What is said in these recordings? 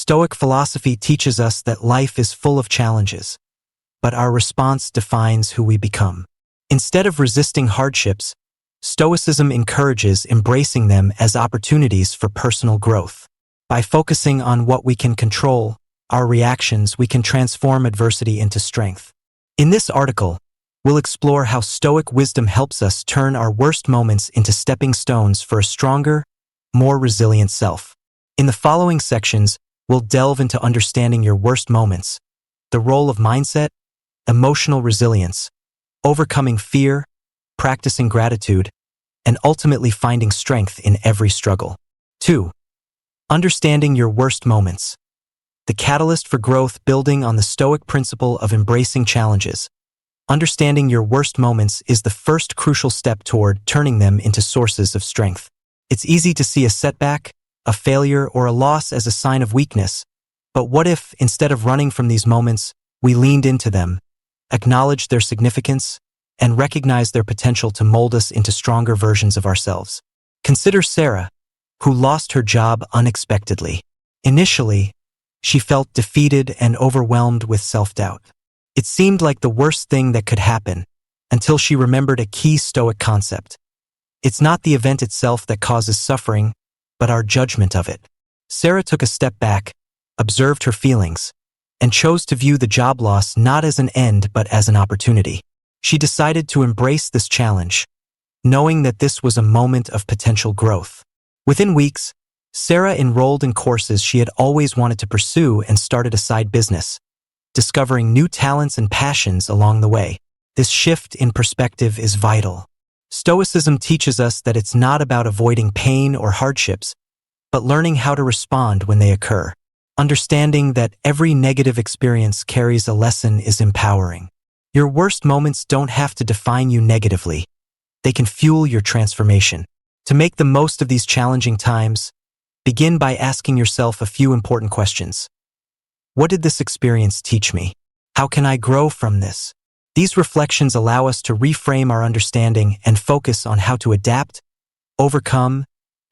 Stoic philosophy teaches us that life is full of challenges, but our response defines who we become. Instead of resisting hardships, Stoicism encourages embracing them as opportunities for personal growth. By focusing on what we can control, our reactions, we can transform adversity into strength. In this article, we'll explore how Stoic wisdom helps us turn our worst moments into stepping stones for a stronger, more resilient self. In the following sections, we'll delve into understanding your worst moments, the role of mindset, emotional resilience, overcoming fear, practicing gratitude, and ultimately finding strength in every struggle. 2. Understanding your worst moments. The catalyst for growth, building on the Stoic principle of embracing challenges. Understanding your worst moments is the first crucial step toward turning them into sources of strength. It's easy to see a setback, a failure, or a loss as a sign of weakness, but what if, instead of running from these moments, we leaned into them, acknowledged their significance, and recognized their potential to mold us into stronger versions of ourselves? Consider Sarah, who lost her job unexpectedly. Initially, she felt defeated and overwhelmed with self-doubt. It seemed like the worst thing that could happen, until she remembered a key Stoic concept. It's not the event itself that causes suffering, but our judgment of it. Sarah took a step back, observed her feelings, and chose to view the job loss not as an end but as an opportunity. She decided to embrace this challenge, knowing that this was a moment of potential growth. Within weeks, Sarah enrolled in courses she had always wanted to pursue and started a side business, discovering new talents and passions along the way. This shift in perspective is vital. Stoicism teaches us that it's not about avoiding pain or hardships, but learning how to respond when they occur. Understanding that every negative experience carries a lesson is empowering. Your worst moments don't have to define you negatively. They can fuel your transformation. To make the most of these challenging times, begin by asking yourself a few important questions. What did this experience teach me? How can I grow from this? These reflections allow us to reframe our understanding and focus on how to adapt, overcome,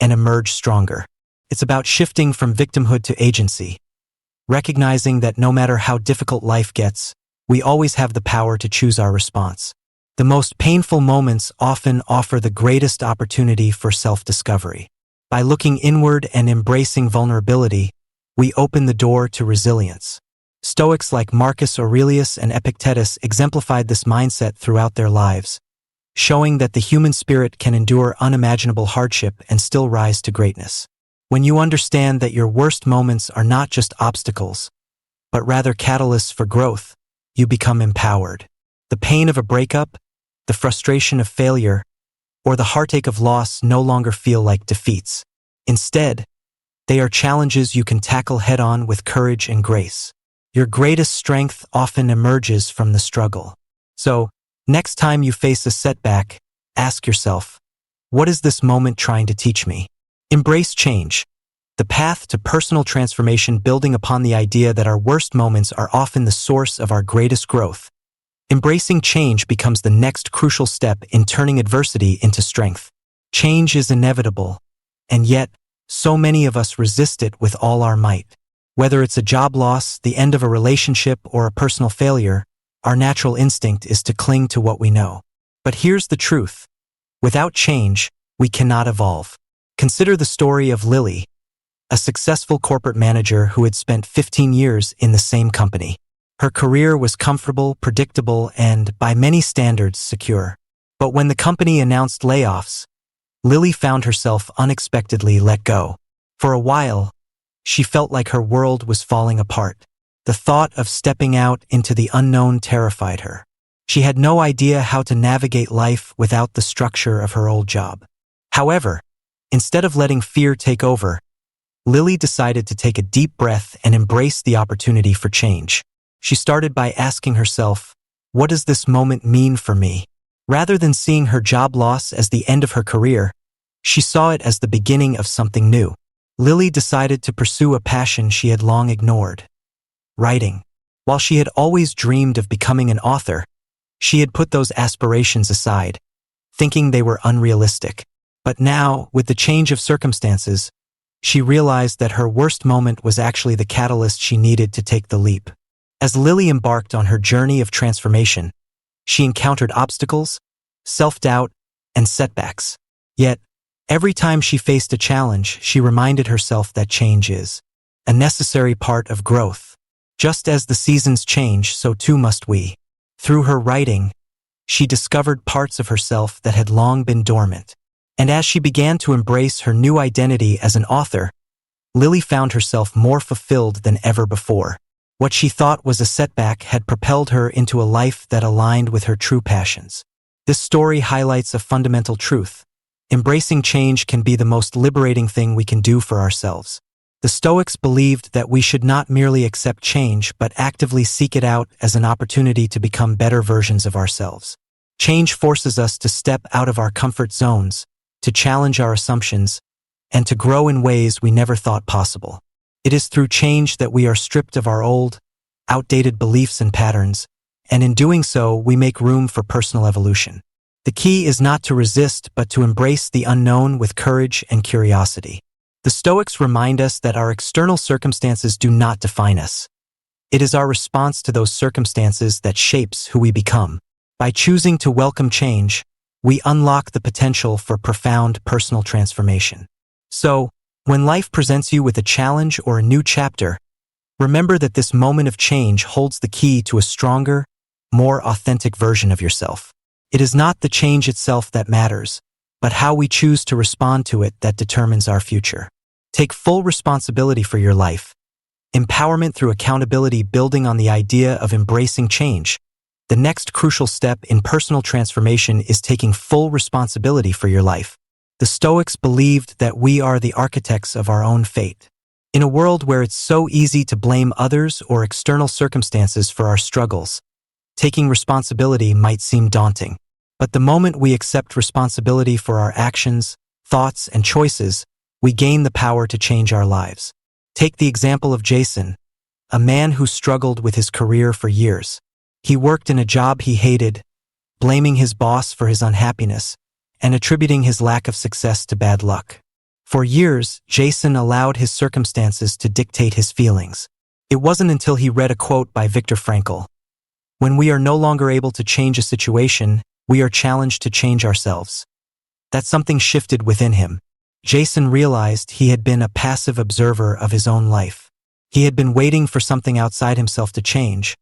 and emerge stronger. It's about shifting from victimhood to agency, recognizing that no matter how difficult life gets, we always have the power to choose our response. The most painful moments often offer the greatest opportunity for self-discovery. By looking inward and embracing vulnerability, we open the door to resilience. Stoics like Marcus Aurelius and Epictetus exemplified this mindset throughout their lives, showing that the human spirit can endure unimaginable hardship and still rise to greatness. When you understand that your worst moments are not just obstacles, but rather catalysts for growth, you become empowered. The pain of a breakup, the frustration of failure, or the heartache of loss no longer feel like defeats. Instead, they are challenges you can tackle head-on with courage and grace. Your greatest strength often emerges from the struggle. So, next time you face a setback, ask yourself, what is this moment trying to teach me? Embrace change, the path to personal transformation, building upon the idea that our worst moments are often the source of our greatest growth. Embracing change becomes the next crucial step in turning adversity into strength. Change is inevitable, and yet, so many of us resist it with all our might. Whether it's a job loss, the end of a relationship, or a personal failure, our natural instinct is to cling to what we know. But here's the truth. Without change, we cannot evolve. Consider the story of Lily, a successful corporate manager who had spent 15 years in the same company. Her career was comfortable, predictable, and, by many standards, secure. But when the company announced layoffs, Lily found herself unexpectedly let go. For a while, she felt like her world was falling apart. The thought of stepping out into the unknown terrified her. She had no idea how to navigate life without the structure of her old job. However, instead of letting fear take over, Lily decided to take a deep breath and embrace the opportunity for change. She started by asking herself, what does this moment mean for me? Rather than seeing her job loss as the end of her career, she saw it as the beginning of something new. Lily decided to pursue a passion she had long ignored: writing. While she had always dreamed of becoming an author, she had put those aspirations aside, thinking they were unrealistic. But now, with the change of circumstances, she realized that her worst moment was actually the catalyst she needed to take the leap. As Lily embarked on her journey of transformation, she encountered obstacles, self-doubt, and setbacks. Yet, every time she faced a challenge, she reminded herself that change is a necessary part of growth. Just as the seasons change, so too must we. Through her writing, she discovered parts of herself that had long been dormant. And as she began to embrace her new identity as an author, Lily found herself more fulfilled than ever before. What she thought was a setback had propelled her into a life that aligned with her true passions. This story highlights a fundamental truth. Embracing change can be the most liberating thing we can do for ourselves. The Stoics believed that we should not merely accept change but actively seek it out as an opportunity to become better versions of ourselves. Change forces us to step out of our comfort zones, to challenge our assumptions, and to grow in ways we never thought possible. It is through change that we are stripped of our old, outdated beliefs and patterns, and in doing so, we make room for personal evolution. The key is not to resist, but to embrace the unknown with courage and curiosity. The Stoics remind us that our external circumstances do not define us. It is our response to those circumstances that shapes who we become. By choosing to welcome change, we unlock the potential for profound personal transformation. So, when life presents you with a challenge or a new chapter, remember that this moment of change holds the key to a stronger, more authentic version of yourself. It is not the change itself that matters, but how we choose to respond to it that determines our future. Take full responsibility for your life. Empowerment through accountability, building on the idea of embracing change. The next crucial step in personal transformation is taking full responsibility for your life. The Stoics believed that we are the architects of our own fate. In a world where it's so easy to blame others or external circumstances for our struggles, taking responsibility might seem daunting. But the moment we accept responsibility for our actions, thoughts, and choices, we gain the power to change our lives. Take the example of Jason, a man who struggled with his career for years. He worked in a job he hated, blaming his boss for his unhappiness, and attributing his lack of success to bad luck. For years, Jason allowed his circumstances to dictate his feelings. It wasn't until he read a quote by Viktor Frankl. When we are no longer able to change a situation, we are challenged to change ourselves. That something shifted within him. Jason realized he had been a passive observer of his own life. He had been waiting for something outside himself to change,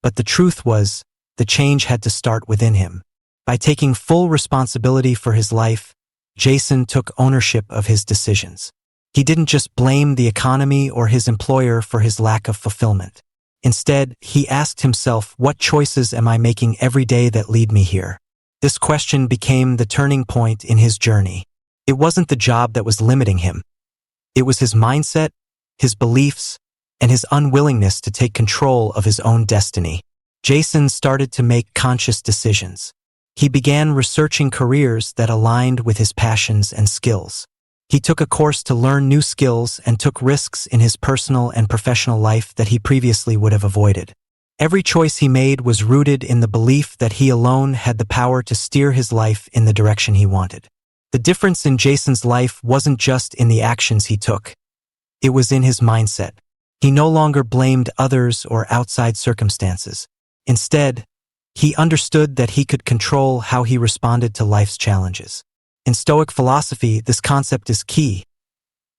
but the truth was, the change had to start within him. By taking full responsibility for his life, Jason took ownership of his decisions. He didn't just blame the economy or his employer for his lack of fulfillment. Instead, he asked himself, what choices am I making every day that lead me here? This question became the turning point in his journey. It wasn't the job that was limiting him. It was his mindset, his beliefs, and his unwillingness to take control of his own destiny. Jason started to make conscious decisions. He began researching careers that aligned with his passions and skills. He took a course to learn new skills and took risks in his personal and professional life that he previously would have avoided. Every choice he made was rooted in the belief that he alone had the power to steer his life in the direction he wanted. The difference in Jason's life wasn't just in the actions he took. It was in his mindset. He no longer blamed others or outside circumstances. Instead, he understood that he could control how he responded to life's challenges. In Stoic philosophy, this concept is key.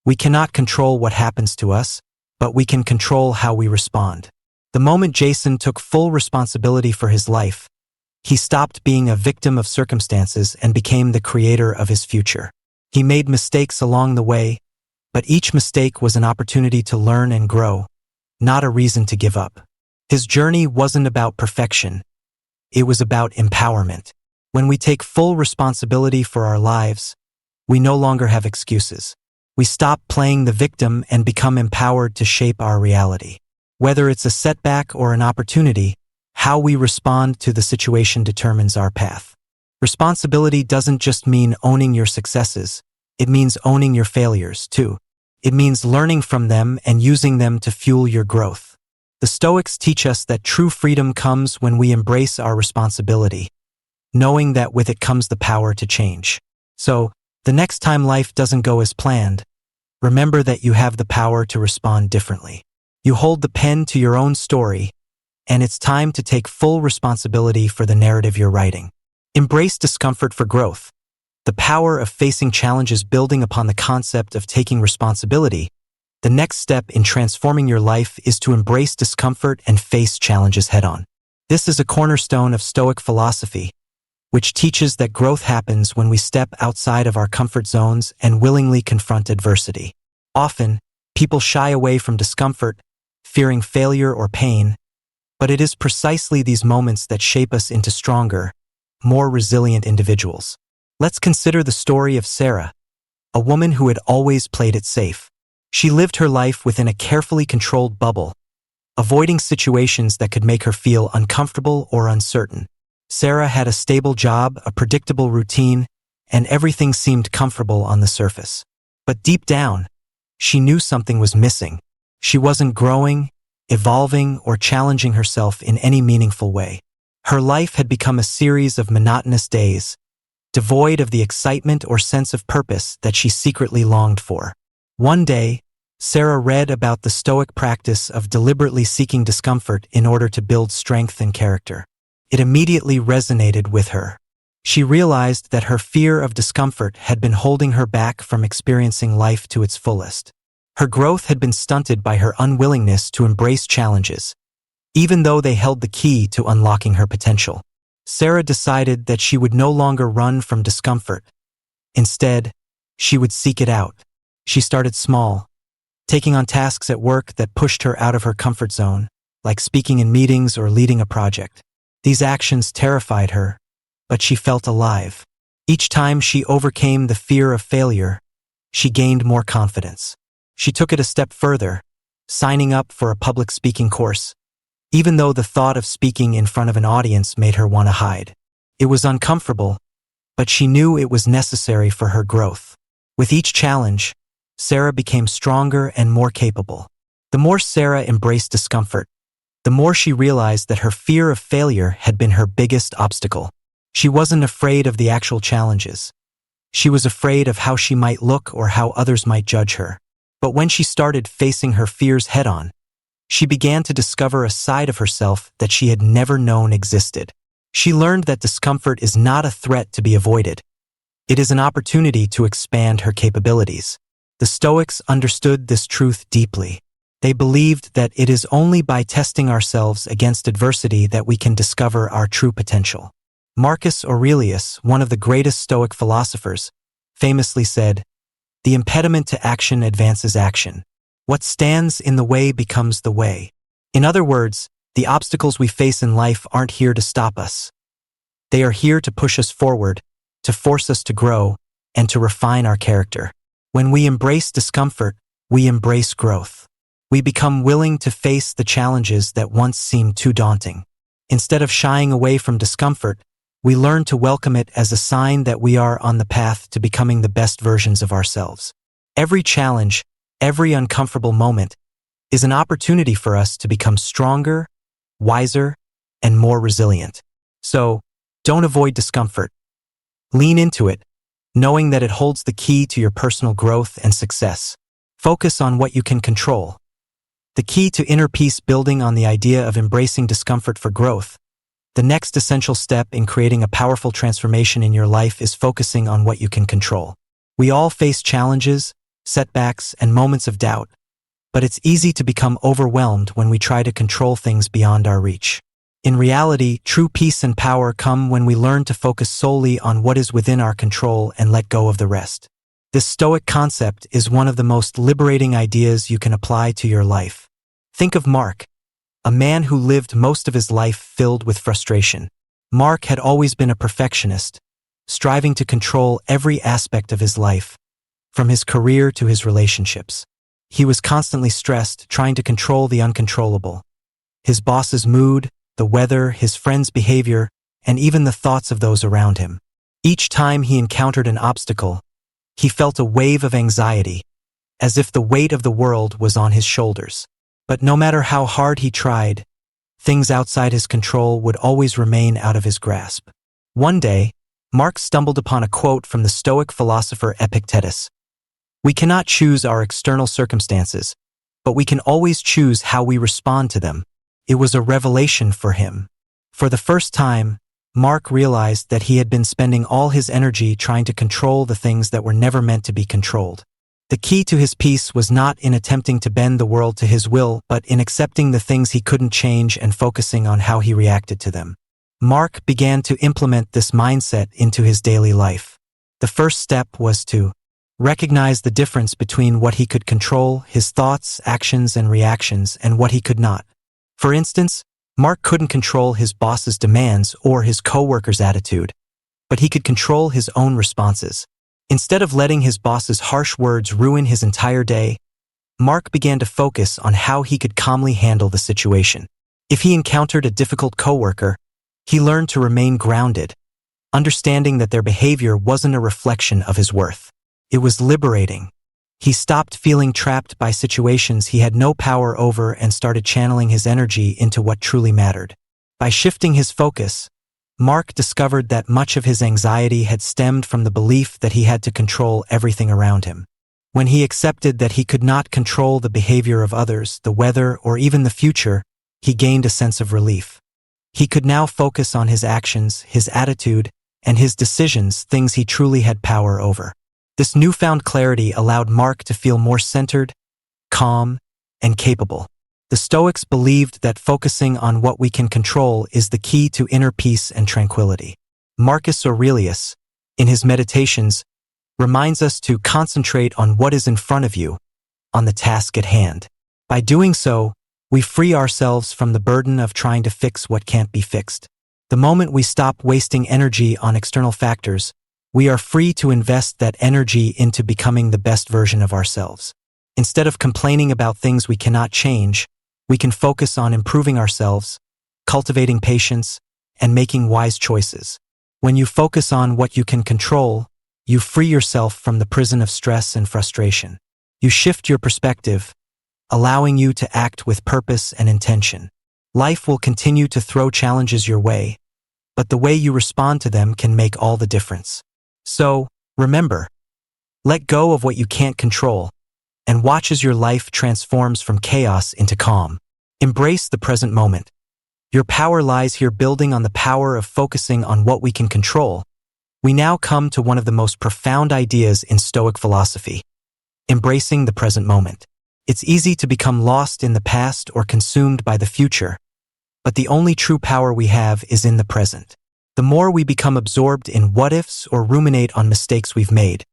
We cannot control what happens to us, but we can control how we respond. The moment Jason took full responsibility for his life, he stopped being a victim of circumstances and became the creator of his future. He made mistakes along the way, but each mistake was an opportunity to learn and grow, not a reason to give up. His journey wasn't about perfection. It was about empowerment. When we take full responsibility for our lives, we no longer have excuses. We stop playing the victim and become empowered to shape our reality. Whether it's a setback or an opportunity, how we respond to the situation determines our path. Responsibility doesn't just mean owning your successes. It means owning your failures, too. It means learning from them and using them to fuel your growth. The Stoics teach us that true freedom comes when we embrace our responsibility, knowing that with it comes the power to change. So, the next time life doesn't go as planned, remember that you have the power to respond differently. You hold the pen to your own story, and it's time to take full responsibility for the narrative you're writing. Embrace discomfort for growth. The power of facing challenges building upon the concept of taking responsibility. The next step in transforming your life is to embrace discomfort and face challenges head-on. This is a cornerstone of Stoic philosophy, which teaches that growth happens when we step outside of our comfort zones and willingly confront adversity. Often, people shy away from discomfort, fearing failure or pain, but it is precisely these moments that shape us into stronger, more resilient individuals. Let's consider the story of Sarah, a woman who had always played it safe. She lived her life within a carefully controlled bubble, avoiding situations that could make her feel uncomfortable or uncertain. Sarah had a stable job, a predictable routine, and everything seemed comfortable on the surface. But deep down, she knew something was missing. She wasn't growing, evolving, or challenging herself in any meaningful way. Her life had become a series of monotonous days, devoid of the excitement or sense of purpose that she secretly longed for. One day, Sarah read about the Stoic practice of deliberately seeking discomfort in order to build strength and character. It immediately resonated with her. She realized that her fear of discomfort had been holding her back from experiencing life to its fullest. Her growth had been stunted by her unwillingness to embrace challenges, even though they held the key to unlocking her potential. Sarah decided that she would no longer run from discomfort. Instead, she would seek it out. She started small, taking on tasks at work that pushed her out of her comfort zone, like speaking in meetings or leading a project. These actions terrified her, but she felt alive. Each time she overcame the fear of failure, she gained more confidence. She took it a step further, signing up for a public speaking course, even though the thought of speaking in front of an audience made her want to hide. It was uncomfortable, but she knew it was necessary for her growth. With each challenge, Sarah became stronger and more capable. The more Sarah embraced discomfort, the more she realized that her fear of failure had been her biggest obstacle. She wasn't afraid of the actual challenges. She was afraid of how she might look or how others might judge her. But when she started facing her fears head-on, she began to discover a side of herself that she had never known existed. She learned that discomfort is not a threat to be avoided. It is an opportunity to expand her capabilities. The Stoics understood this truth deeply. They believed that it is only by testing ourselves against adversity that we can discover our true potential. Marcus Aurelius, one of the greatest Stoic philosophers, famously said, "The impediment to action advances action. What stands in the way becomes the way." In other words, the obstacles we face in life aren't here to stop us. They are here to push us forward, to force us to grow, and to refine our character. When we embrace discomfort, we embrace growth. We become willing to face the challenges that once seemed too daunting. Instead of shying away from discomfort, we learn to welcome it as a sign that we are on the path to becoming the best versions of ourselves. Every challenge, every uncomfortable moment, is an opportunity for us to become stronger, wiser, and more resilient. So, don't avoid discomfort. Lean into it, knowing that it holds the key to your personal growth and success. Focus on what you can control. The key to inner peace building on the idea of embracing discomfort for growth. The next essential step in creating a powerful transformation in your life is focusing on what you can control. We all face challenges, setbacks, and moments of doubt, but it's easy to become overwhelmed when we try to control things beyond our reach. In reality, true peace and power come when we learn to focus solely on what is within our control and let go of the rest. This Stoic concept is one of the most liberating ideas you can apply to your life. Think of Mark, a man who lived most of his life filled with frustration. Mark had always been a perfectionist, striving to control every aspect of his life, from his career to his relationships. He was constantly stressed, trying to control the uncontrollable. His boss's mood, the weather, his friends' behavior, and even the thoughts of those around him. Each time he encountered an obstacle, he felt a wave of anxiety, as if the weight of the world was on his shoulders. But no matter how hard he tried, things outside his control would always remain out of his grasp. One day, Mark stumbled upon a quote from the Stoic philosopher Epictetus. We cannot choose our external circumstances, but we can always choose how we respond to them. It was a revelation for him. For the first time, Mark realized that he had been spending all his energy trying to control the things that were never meant to be controlled. The key to his peace was not in attempting to bend the world to his will, but in accepting the things he couldn't change and focusing on how he reacted to them. Mark began to implement this mindset into his daily life. The first step was to recognize the difference between what he could control, his thoughts, actions, and reactions, and what he could not. For instance, Mark couldn't control his boss's demands or his coworker's attitude, but he could control his own responses. Instead of letting his boss's harsh words ruin his entire day, Mark began to focus on how he could calmly handle the situation. If he encountered a difficult coworker, he learned to remain grounded, understanding that their behavior wasn't a reflection of his worth. It was liberating. He stopped feeling trapped by situations he had no power over and started channeling his energy into what truly mattered. By shifting his focus, Mark discovered that much of his anxiety had stemmed from the belief that he had to control everything around him. When he accepted that he could not control the behavior of others, the weather, or even the future, he gained a sense of relief. He could now focus on his actions, his attitude, and his decisions, things he truly had power over. This newfound clarity allowed Mark to feel more centered, calm, and capable. The Stoics believed that focusing on what we can control is the key to inner peace and tranquility. Marcus Aurelius, in his Meditations, reminds us to concentrate on what is in front of you, on the task at hand. By doing so, we free ourselves from the burden of trying to fix what can't be fixed. The moment we stop wasting energy on external factors, we are free to invest that energy into becoming the best version of ourselves. Instead of complaining about things we cannot change, we can focus on improving ourselves, cultivating patience, and making wise choices. When you focus on what you can control, you free yourself from the prison of stress and frustration. You shift your perspective, allowing you to act with purpose and intention. Life will continue to throw challenges your way, but the way you respond to them can make all the difference. So, remember, let go of what you can't control, and watch as your life transforms from chaos into calm. Embrace the present moment. Your power lies here. Building on the power of focusing on what we can control, we now come to one of the most profound ideas in Stoic philosophy: embracing the present moment. It's easy to become lost in the past or consumed by the future, but the only true power we have is in the present. The more we become absorbed in what-ifs or ruminate on mistakes we've made,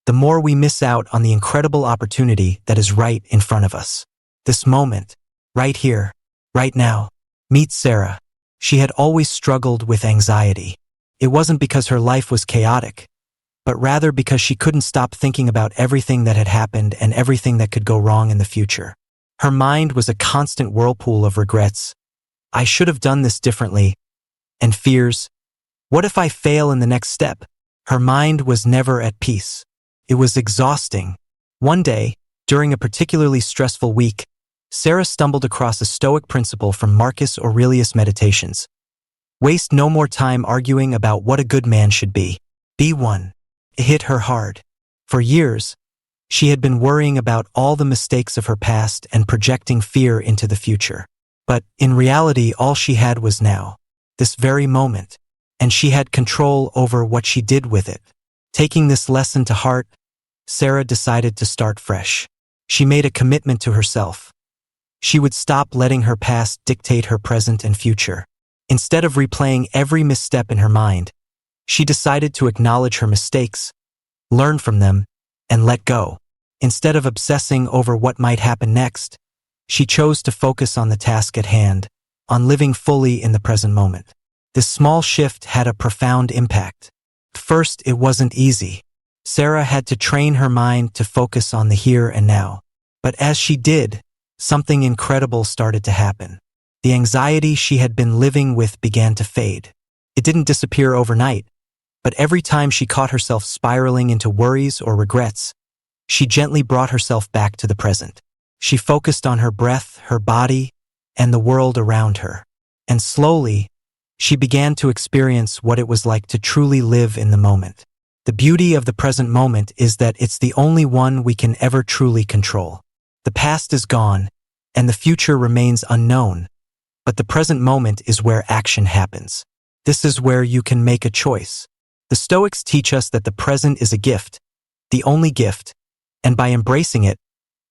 the more we miss out on the incredible opportunity that is right in front of us. This moment, right here, right now. Meet Sarah. She had always struggled with anxiety. It wasn't because her life was chaotic, but rather because she couldn't stop thinking about everything that had happened and everything that could go wrong in the future. Her mind was a constant whirlpool of regrets. I should have done this differently. And fears. What if I fail in the next step? Her mind was never at peace. It was exhausting. One day, during a particularly stressful week, Sarah stumbled across a Stoic principle from Marcus Aurelius' Meditations. Waste no more time arguing about what a good man should be. Be one. It hit her hard. For years, she had been worrying about all the mistakes of her past and projecting fear into the future. But in reality, all she had was now, this very moment, and she had control over what she did with it. Taking this lesson to heart, Sarah decided to start fresh. She made a commitment to herself. She would stop letting her past dictate her present and future. Instead of replaying every misstep in her mind, she decided to acknowledge her mistakes, learn from them, and let go. Instead of obsessing over what might happen next, she chose to focus on the task at hand, on living fully in the present moment. This small shift had a profound impact. First, it wasn't easy. Sarah had to train her mind to focus on the here and now. But as she did, something incredible started to happen. The anxiety she had been living with began to fade. It didn't disappear overnight, but every time she caught herself spiraling into worries or regrets, she gently brought herself back to the present. She focused on her breath, her body, and the world around her. And slowly, she began to experience what it was like to truly live in the moment. The beauty of the present moment is that it's the only one we can ever truly control. The past is gone, and the future remains unknown, but the present moment is where action happens. This is where you can make a choice. The Stoics teach us that the present is a gift, the only gift, and by embracing it,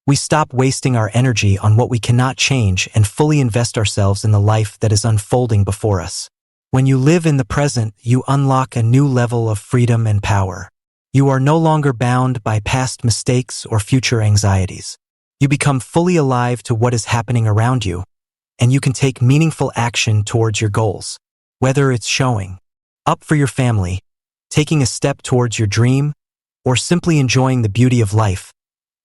we stop wasting our energy on what we cannot change and fully invest ourselves in the life that is unfolding before us. When you live in the present, you unlock a new level of freedom and power. You are no longer bound by past mistakes or future anxieties. You become fully alive to what is happening around you, and you can take meaningful action towards your goals. Whether it's showing up for your family, taking a step towards your dream, or simply enjoying the beauty of life,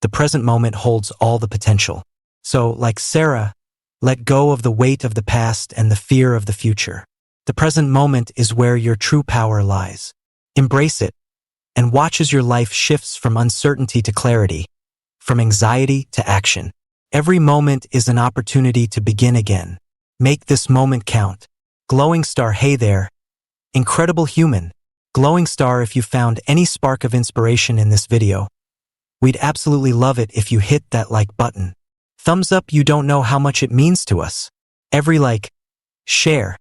the present moment holds all the potential. So, like Sarah, let go of the weight of the past and the fear of the future. The present moment is where your true power lies. Embrace it, and watch as your life shifts from uncertainty to clarity, from anxiety to action. Every moment is an opportunity to begin again. Make this moment count. Glowing Star, hey there. Incredible human. Glowing Star, if you found any spark of inspiration in this video, we'd absolutely love it if you hit that like button. Thumbs up, you don't know how much it means to us. Every like, share,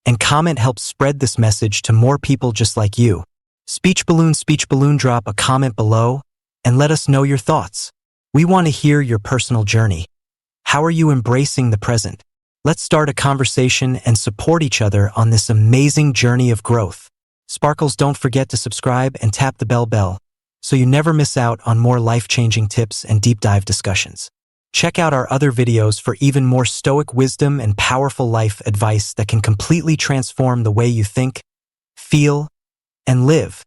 and comment helps spread this message to more people just like you. Speech balloon, drop a comment below and let us know your thoughts. We want to hear your personal journey. How are you embracing the present? Let's start a conversation and support each other on this amazing journey of growth. Sparkles, don't forget to subscribe and tap the bell so you never miss out on more life-changing tips and deep dive discussions. Check out our other videos for even more Stoic wisdom and powerful life advice that can completely transform the way you think, feel, and live.